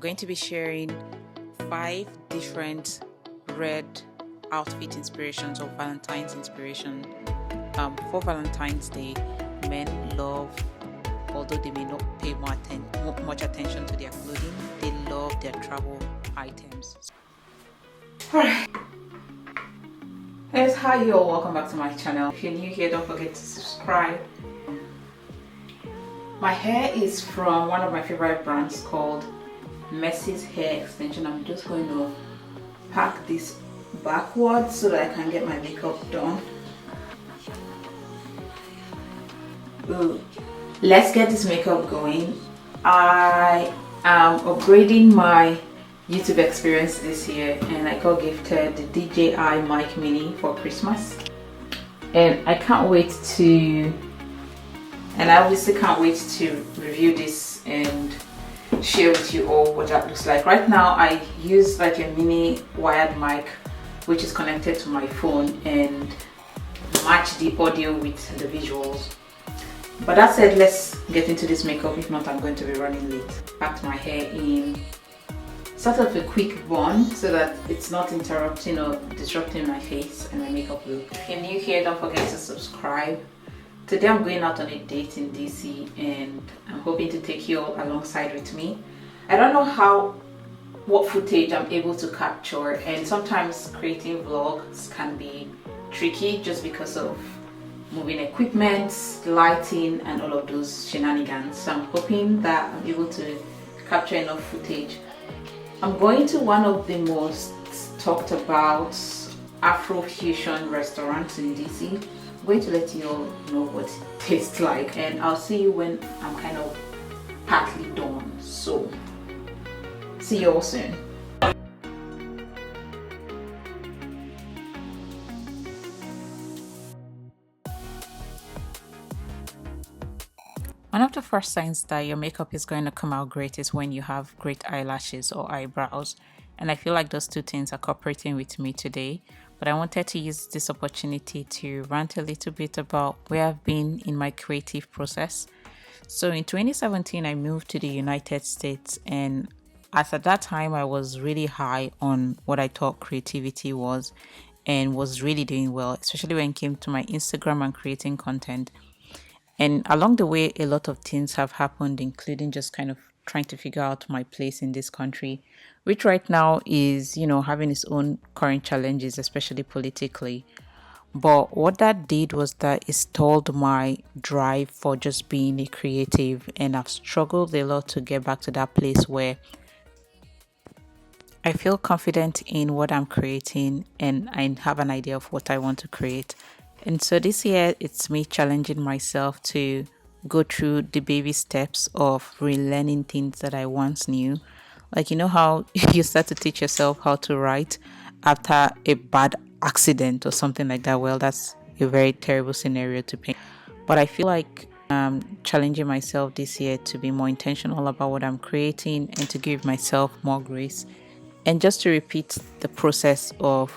going to be sharing 5 different red outfit inspirations or Valentine's inspiration. For Valentine's Day, men love, although they may not pay much attention to their clothing, they love their travel items. Alright, guys, hi you all, welcome back to my channel. If you're new here, don't forget to subscribe. My hair is from one of my favorite brands called Messi's Hair Extension. I'm just going to pack this backwards so that I can get my makeup done. Ooh. Let's get this makeup going. I am upgrading my YouTube experience this year, and I got gifted the DJI Mic Mini for Christmas, and I can't wait to, and I obviously can't wait to review this and share with you all what that looks like. Right now I use like a mini wired mic which is connected to my phone and match the audio with the visuals. But that said, let's get into this makeup, if not I'm going to be running late. Packed my hair in sort of a quick bun so that it's not interrupting or disrupting my face and my makeup look. If you're new here, don't forget to subscribe. Today I'm going out on a date in DC and I'm hoping to take you all alongside with me. I don't know what footage I'm able to capture, and sometimes creating vlogs can be tricky just because of moving equipment, lighting and all of those shenanigans. So I'm hoping that I'm able to capture enough footage. I'm going to one of the most talked about afro-fusion restaurants in DC. I'm going to let you all know what it tastes like, and I'll see you when I'm kind of partly done. So see you all soon. One of the first signs that your makeup is going to come out great is when you have great eyelashes or eyebrows, and I feel like those two things are cooperating with me today. But I wanted to use this opportunity to rant a little bit about where I've been in my creative process. So in 2017 I moved to the United States, and at that time I was really high on what I thought creativity was and was really doing well, especially when it came to my Instagram and creating content. And along the way, a lot of things have happened, including just kind of trying to figure out my place in this country, which right now is, having its own current challenges, especially politically. But what that did was that it stalled my drive for just being a creative, and I've struggled a lot to get back to that place where I feel confident in what I'm creating and I have an idea of what I want to create. And so this year, it's me challenging myself to go through the baby steps of relearning things that I once knew. Like, how you start to teach yourself how to write after a bad accident or something like that. Well, that's a very terrible scenario to paint. But I feel like challenging myself this year to be more intentional about what I'm creating and to give myself more grace, and just to repeat the process of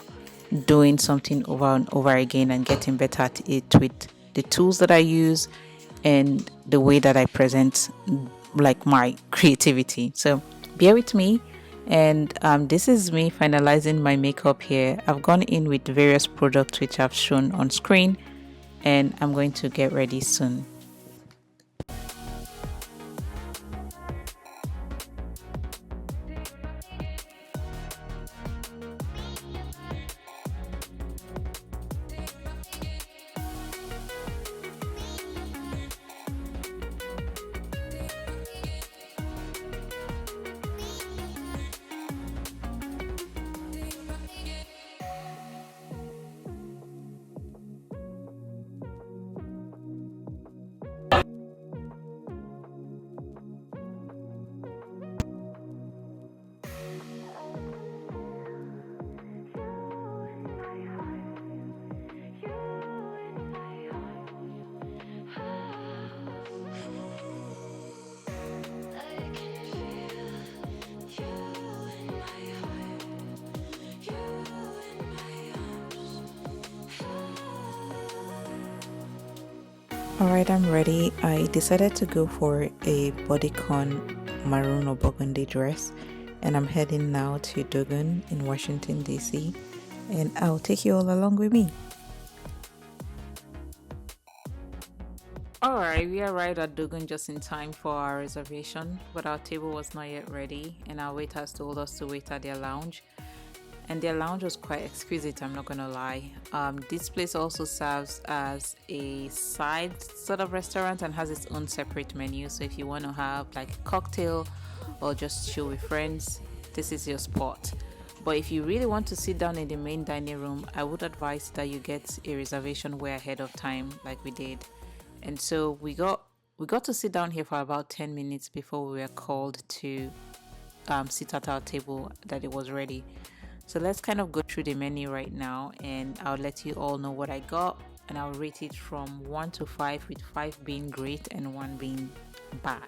doing something over and over again and getting better at it with the tools that I use and the way that I present like my creativity. So bear with me, and this is me finalizing my makeup here. I've gone in with various products which I've shown on screen, and I'm going to get ready soon. Alright, I'm ready. I decided to go for a bodycon maroon or burgundy dress and I'm heading now to Dogon in Washington, D.C., and I'll take you all along with me. Alright, we arrived at Dogon just in time for our reservation, but our table was not yet ready, and our waiters told us to wait at their lounge. And their lounge was quite exquisite, I'm not gonna lie. This place also serves as a side sort of restaurant and has its own separate menu. So if you want to have like a cocktail or just chill with friends, this is your spot. But if you really want to sit down in the main dining room, I would advise that you get a reservation way ahead of time, like we did. And so we got to sit down here for about 10 minutes before we were called to sit at our table that it was ready. So let's kind of go through the menu right now, and I'll let you all know what I got, and I'll rate it from 1 to 5, with 5 being great and 1 being bad.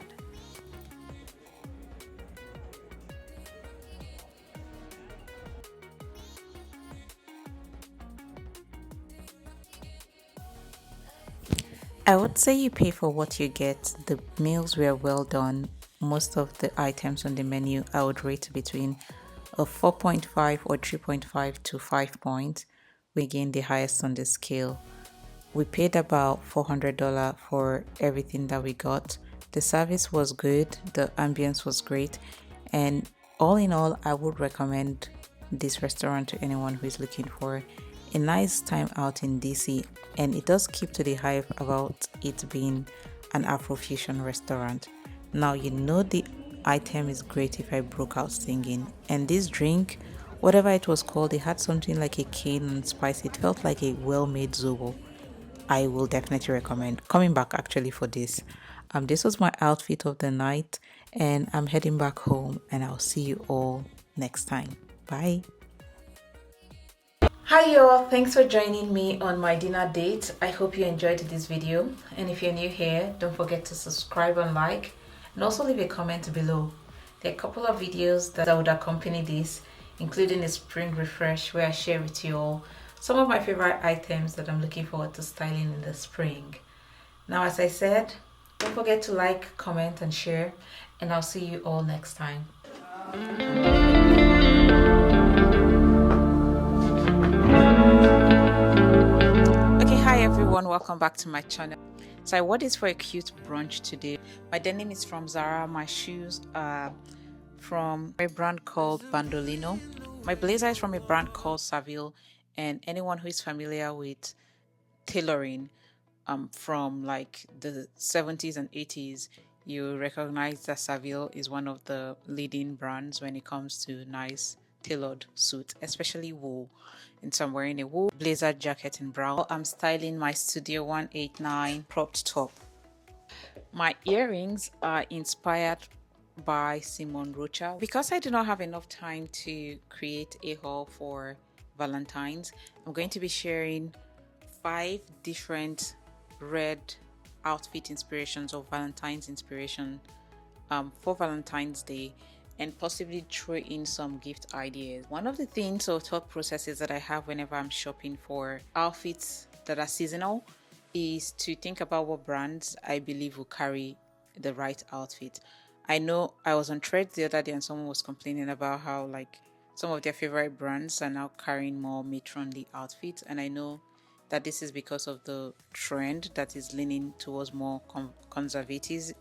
I would say you pay for what you get. The meals were well done. Most of the items on the menu I would rate between a 4.5 or 3.5 to 5 points. We gained the highest on the scale. We paid about $400 for everything that we got. The service was good, the ambience was great, and all in all, I would recommend this restaurant to anyone who is looking for a nice time out in DC. And it does keep to the hype about it being an afro-fusion restaurant. Now, you know the item is great if I broke out singing. And this drink, whatever it was called, it had something like a cane and spice. It felt like a well-made zobo. I will definitely recommend coming back actually for this. This was my outfit of the night, and I'm heading back home, and I'll see you all next time. Bye. Hi y'all, thanks for joining me on my dinner date. I hope you enjoyed this video, and if you're new here, don't forget to subscribe and like, and also leave a comment below. There are a couple of videos that would accompany this, including a spring refresh where I share with you all some of my favorite items that I'm looking forward to styling in the spring. Now, as I said, don't forget to like, comment and share, and I'll see you all next time. Hi everyone, welcome back to my channel. So I wore this for a cute brunch today. My denim is from Zara, my shoes are from a brand called Bandolino. My blazer is from a brand called Saville, and anyone who is familiar with tailoring from like the 70s and 80s, you recognize that Saville is one of the leading brands when it comes to nice tailored suits, especially wool. And so I'm wearing a wool blazer jacket in brown. I'm styling my Studio 189 cropped top. My earrings are inspired by Simon Rocha. Because I do not have enough time to create a haul for Valentines, I'm going to be sharing 5 different red outfit inspirations or Valentine's inspiration for Valentine's Day, and possibly throw in some gift ideas. One of the things or thought processes that I have whenever I'm shopping for outfits that are seasonal is to think about what brands I believe will carry the right outfit. I know I was on Threads the other day and someone was complaining about how like some of their favorite brands are now carrying more matronly outfits, and I know that this is because of the trend that is leaning towards more conservatism,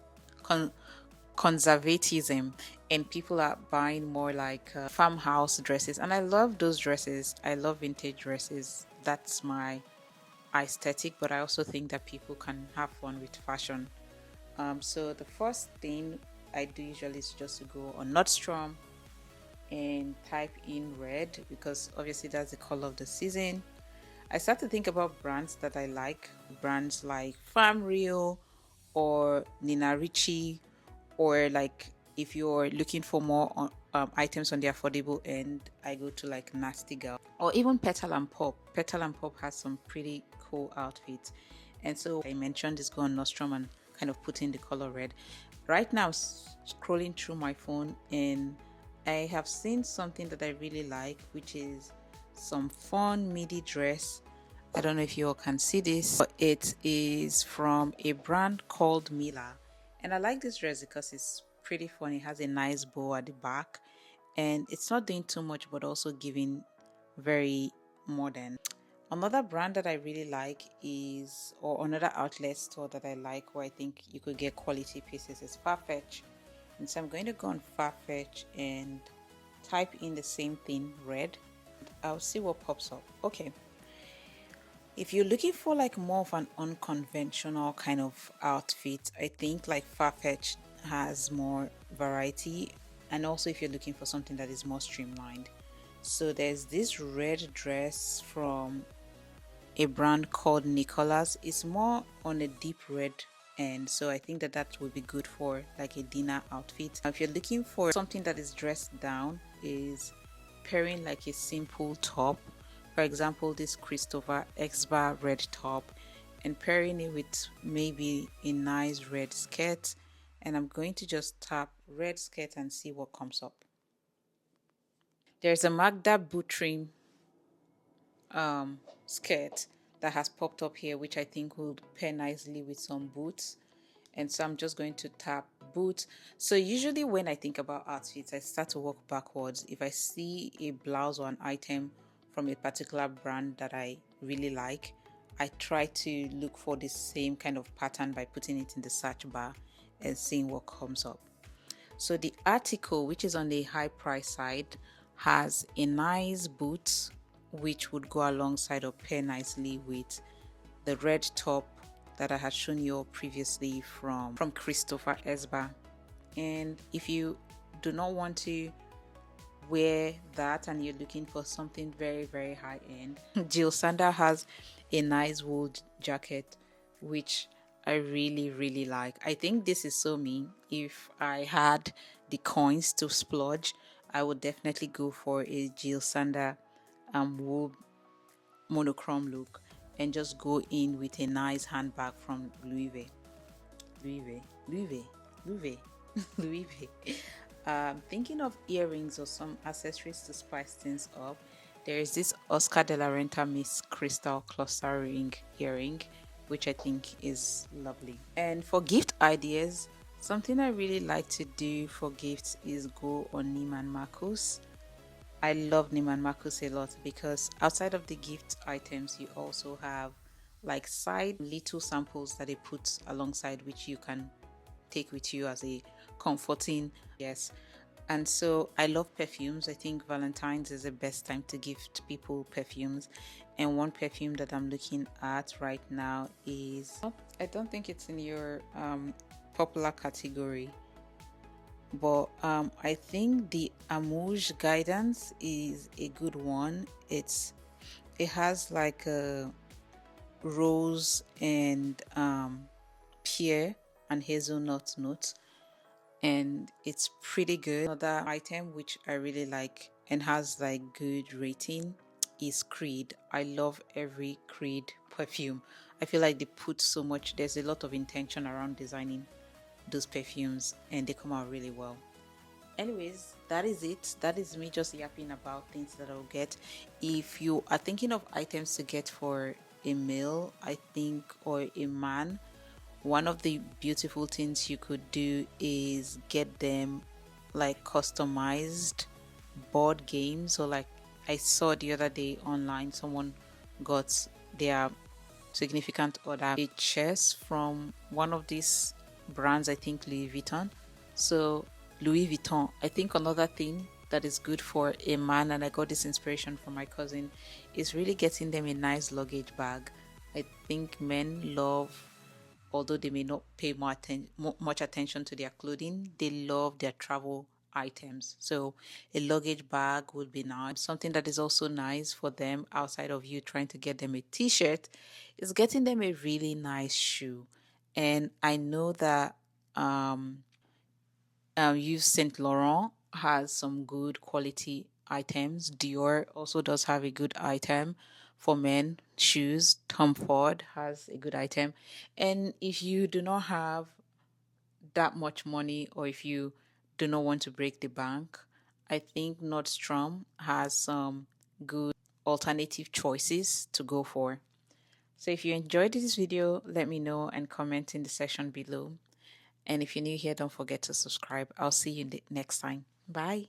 and people are buying more like farmhouse dresses, and I love those dresses. I love vintage dresses. That's my aesthetic, but I also think that people can have fun with fashion. So the first thing I do usually is just to go on Nordstrom and type in red, because obviously that's the color of the season. I start to think about brands that I like, brands like Farm Rio or Nina Ricci, or like if you're looking for more items on the affordable end, I go to like Nasty Girl or even Petal and Pop. Petal and Pop has some pretty cool outfits, and so I mentioned this go on Nostrum and kind of put in the color red. Right now, scrolling through my phone, and I have seen something that I really like, which is some fun midi dress. I don't know if you all can see this, but it is from a brand called Mila, and I like this dress because it's pretty fun. It has a nice bow at the back, and it's not doing too much but also giving very modern. Another brand that I really like is, or another outlet store that I like where I think you could get quality pieces, is Farfetch. And so I'm going to go on Farfetch and type in the same thing, red. I'll see what pops up. Okay, if you're looking for like more of an unconventional kind of outfit, I think like Farfetch has more variety. And also if you're looking for something that is more streamlined. So there's this red dress from a brand called Nicolas. It's more on a deep red end, so I think that that would be good for like a dinner outfit. If you're looking for something that is dressed down, is pairing like a simple top, for example this Christopher X bar red top, and pairing it with maybe a nice red skirt. And I'm going to just tap red skirt and see what comes up. There's a Magda boot trim skirt that has popped up here, which I think will pair nicely with some boots. And so I'm just going to tap boots. So usually when I think about outfits, I start to work backwards. If I see a blouse or an item from a particular brand that I really like, I try to look for the same kind of pattern by putting it in the search bar and seeing what comes up. So the article, which is on the high price side, has a nice boot which would go alongside or pair nicely with the red top that I had shown you all previously from Christopher Esba. And if you do not want to wear that and you're looking for something very high end, Jill Sander has a nice wool jacket which I really like. I think this is so me. If I had the coins to splurge, I would definitely go for a Jill Sander wool monochrome look and just go in with a nice handbag from Louis V. Louis V. Louis V. Louis V. Louis V. Thinking of earrings or some accessories to spice things up, there is this Oscar de la Renta Miss Crystal cluster ring earring, which I think is lovely. And for gift ideas, something I really like to do for gifts is go on Neiman Marcus. I love Neiman Marcus a lot because outside of the gift items, you also have like side little samples that they put alongside, which you can take with you as a comforting, yes. And so I love perfumes. I think Valentines is the best time to gift people perfumes. And one perfume that I'm looking at right now is, I don't think it's in your popular category, but I think the Amouage guidance is a good one. It has like a rose and pear and hazelnut notes, and it's pretty good. Another item which I really like and has like good rating is Creed. I love every Creed perfume. I feel like they put so much, there's a lot of intention around designing those perfumes and they come out really well. Anyways, that is it. That is me just yapping about things that I'll get. If you are thinking of items to get for a male, I think, or a man, one of the beautiful things you could do is get them like customized board games. Or like I saw the other day online, someone got their significant other a chess from one of these brands, I think Louis Vuitton. So Louis Vuitton, I think another thing that is good for a man, and I got this inspiration from my cousin, is really getting them a nice luggage bag. I think men love, although they may not pay much attention to their clothing, they love their travel items. So a luggage bag would be nice. Something that is also nice for them outside of you trying to get them a t-shirt is getting them a really nice shoe. And I know that Yves Saint Laurent has some good quality items. Dior also does have a good item for men. Shoes, Tom Ford has a good item. And if you do not have that much money, or if you do not want to break the bank, I think Nordstrom has some good alternative choices to go for. So if you enjoyed this video, let me know and comment in the section below. And if you're new here, don't forget to subscribe. I'll see you next time. Bye.